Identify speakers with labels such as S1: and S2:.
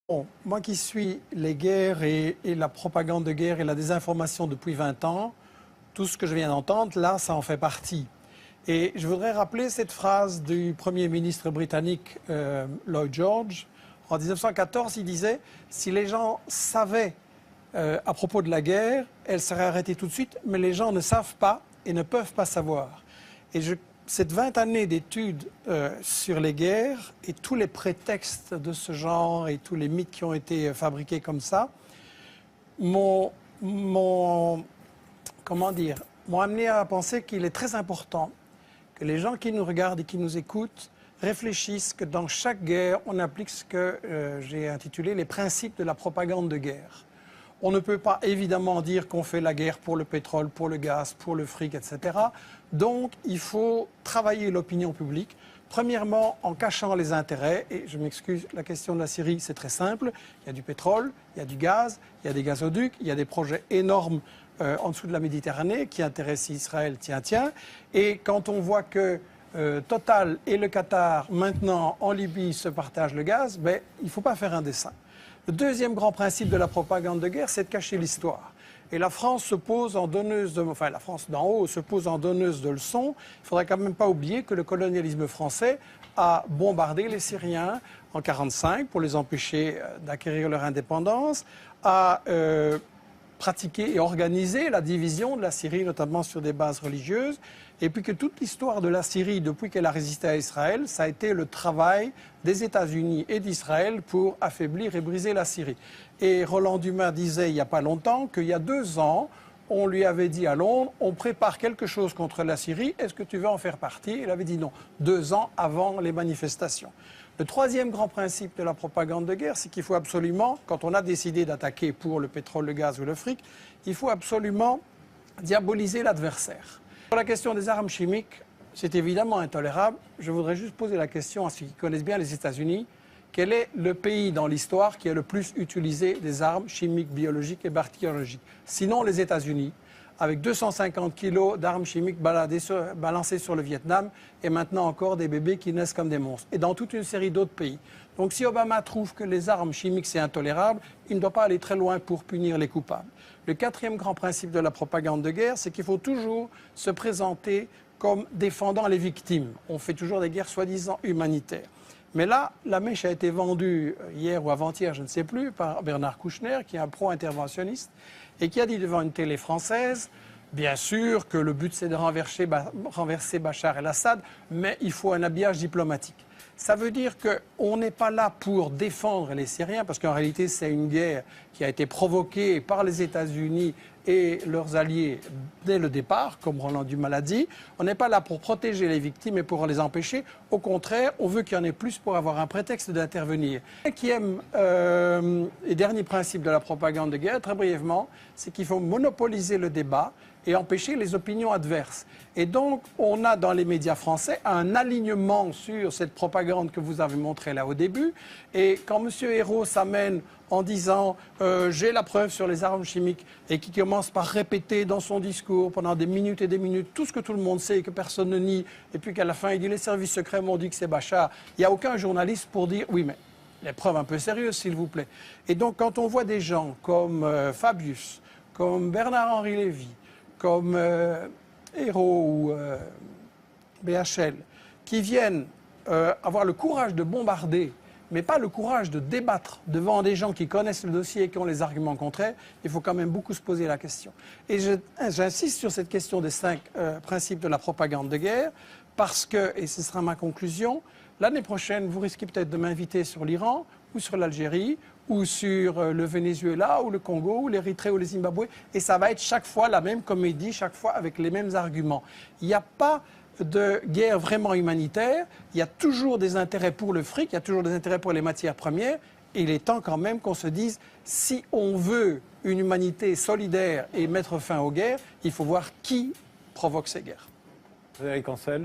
S1: Bon, moi qui suis les guerres et la propagande de guerre et la désinformation depuis 20 ans, tout ce que je viens d'entendre, là, ça en fait partie. Et je voudrais rappeler cette phrase du Premier ministre britannique Lloyd George. En 1914, il disait « Si les gens savaient à propos de la guerre, elle serait arrêtée tout de suite, mais les gens ne savent pas et ne peuvent pas savoir. » Et cette 20 années d'études sur les guerres et tous les prétextes de ce genre et tous les mythes qui ont été fabriqués comme ça m'ont amené à penser qu'il est très important que les gens qui nous regardent et qui nous écoutent réfléchissent que dans chaque guerre, on applique ce que j'ai intitulé les principes de la propagande de guerre. On ne peut pas évidemment dire qu'on fait la guerre pour le pétrole, pour le gaz, pour le fric, etc. Donc, il faut travailler l'opinion publique. Premièrement, en cachant les intérêts. Et je m'excuse, la question de la Syrie, c'est très simple. Il y a du pétrole, il y a du gaz, il y a des gazoducs, il y a des projets énormes en dessous de la Méditerranée qui intéressent Israël, tiens. Et quand on voit que Total et le Qatar, maintenant en Libye, se partagent le gaz, ben, il ne faut pas faire un dessin. Le deuxième grand principe de la propagande de guerre, c'est de cacher l'histoire. Et la France se pose en donneuse de... Enfin, la France d'en haut se pose en donneuse de leçons. Il ne faudrait quand même pas oublier que le colonialisme français a bombardé les Syriens en 1945 pour les empêcher d'acquérir leur indépendance, a pratiqué et organisé la division de la Syrie, notamment sur des bases religieuses, et puis que toute l'histoire de la Syrie, depuis qu'elle a résisté à Israël, ça a été le travail des États-Unis et d'Israël pour affaiblir et briser la Syrie. Et Roland Dumas disait il n'y a pas longtemps qu'il y a 2 ans, on lui avait dit à Londres, on prépare quelque chose contre la Syrie, est-ce que tu veux en faire partie? Il avait dit non, 2 ans avant les manifestations. Le troisième grand principe de la propagande de guerre, c'est qu'il faut absolument, quand on a décidé d'attaquer pour le pétrole, le gaz ou le fric, il faut absolument diaboliser l'adversaire. Sur la question des armes chimiques, c'est évidemment intolérable. Je voudrais juste poser la question à ceux qui connaissent bien les États-Unis. Quel est le pays dans l'histoire qui a le plus utilisé des armes chimiques, biologiques et bactériologiques? Sinon les États-Unis, avec 250 kilos d'armes chimiques balancées sur le Vietnam et maintenant encore des bébés qui naissent comme des monstres. Et dans toute une série d'autres pays. Donc si Obama trouve que les armes chimiques c'est intolérable, il ne doit pas aller très loin pour punir les coupables. Le quatrième grand principe de la propagande de guerre, c'est qu'il faut toujours se présenter comme défendant les victimes. On fait toujours des guerres soi-disant humanitaires. Mais là, la mèche a été vendue hier ou avant-hier, je ne sais plus, par Bernard Kouchner, qui est un pro-interventionniste, et qui a dit devant une télé française, bien sûr que le but c'est de renverser Bachar el-Assad, mais il faut un habillage diplomatique. Ça veut dire qu'on n'est pas là pour défendre les Syriens, parce qu'en réalité c'est une guerre qui a été provoquée par les États-Unis et leurs alliés dès le départ, comme Roland Dumas l'a dit. On n'est pas là pour protéger les victimes et pour les empêcher. Au contraire, on veut qu'il y en ait plus pour avoir un prétexte d'intervenir. Le cinquième et dernier principe de la propagande de guerre, très brièvement, c'est qu'il faut monopoliser le débat et empêcher les opinions adverses. Et donc, on a dans les médias français un alignement sur cette propagande que vous avez montrée là au début. Et quand M. Hérault s'amène en disant j'ai la preuve sur les armes chimiques et qui commence par répéter dans son discours pendant des minutes et des minutes tout ce que tout le monde sait et que personne ne nie, et puis qu'à la fin il dit les services secrets m'ont dit que c'est Bachar, il n'y a aucun journaliste pour dire oui mais les preuves un peu sérieuses s'il vous plaît. Et donc quand on voit des gens comme Fabius, comme Bernard-Henri Lévy, comme Hérault ou BHL, qui viennent avoir le courage de bombarder, mais pas le courage de débattre devant des gens qui connaissent le dossier et qui ont les arguments contraires, il faut quand même beaucoup se poser la question. Et j'insiste sur cette question des 5 principes de la propagande de guerre, parce que, et ce sera ma conclusion, l'année prochaine, vous risquez peut-être de m'inviter sur l'Iran, ou sur l'Algérie, ou sur le Venezuela, ou le Congo, ou l'Érythrée, ou le Zimbabwe, et ça va être chaque fois la même comédie, chaque fois avec les mêmes arguments. Il n'y a pas de guerre vraiment humanitaire, il y a toujours des intérêts pour le fric, il y a toujours des intérêts pour les matières premières, et il est temps quand même qu'on se dise, si on veut une humanité solidaire et mettre fin aux guerres, il faut voir qui provoque ces guerres.
S2: Frédéric Ancel.